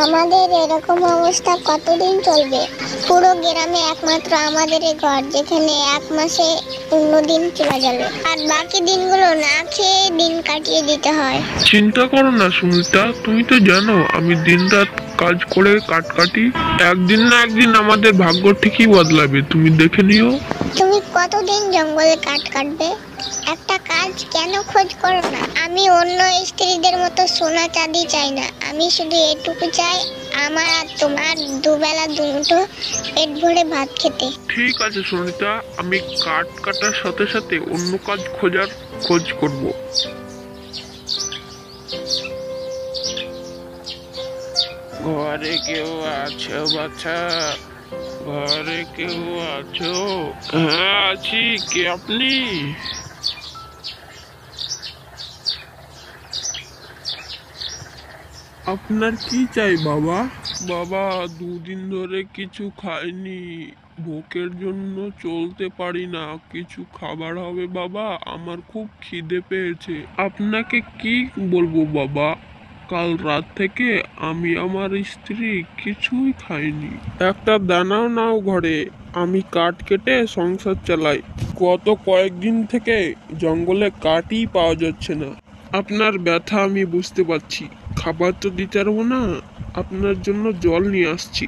আমাদের এরকম অবস্থা কতদিন চলবে? পুরো গ্রামে একমাত্র আমাদের এই ঘর, যেখানে এক মাসে 15 দিন চলে যাবে, আর বাকি দিনগুলো না খেয়ে দিন কাটিয়ে দিতে হয়। চিন্তা করো না সুমিতা, তুমি তো জানো আমি দিনরাত কাজ করে কাটি। একদিন না একদিন আমাদের ভাগ্য ঠিকই বদলাবে, তুমি দেখে নিও। তুমি কতদিন জঙ্গলে কাটবে? একটা কাজ কেন খোঁজ করো না? আমি অন্য স্ত্রীদের মতো সোনা চাঁদি চাই না, আমি শুধু এটুকু চাই, আমার আর তোমার দুবেলা দুমুঠো পেট ভরে ভাত খেতে। ঠিক আছে সুমিতা, আমি কাটার সাথে সাথে অন্য কাজ খোঁজ করব। ঘরে কেউ আছো বাচ্চা? ঘরে কেউ আছো? হ্যাঁ আছি, কে আপনি? আপনার কি চাই বাবা? বাবা, দুদিন ধরে কিছু খাইনি, ভোকের জন্য চলতে পারি না, কিছু খাবার হবে বাবা, আমার খুব খিদে পেয়েছে। আপনাকে কি বলবো বাবা, কাল রাত থেকে আমি আমার স্ত্রী কিছুই খাইনি, একটা দানাও নাও ঘরে। আমি কাঠ কেটে সংসার চালাই, গত কয়েকদিন থেকে জঙ্গলে কাঠই পাওয়া যাচ্ছে না। আপনার ব্যথা আমি বুঝতে পারছি, খাবার তো দিতে পারবো না, আপনার জন্য জল নিয়ে আসছি।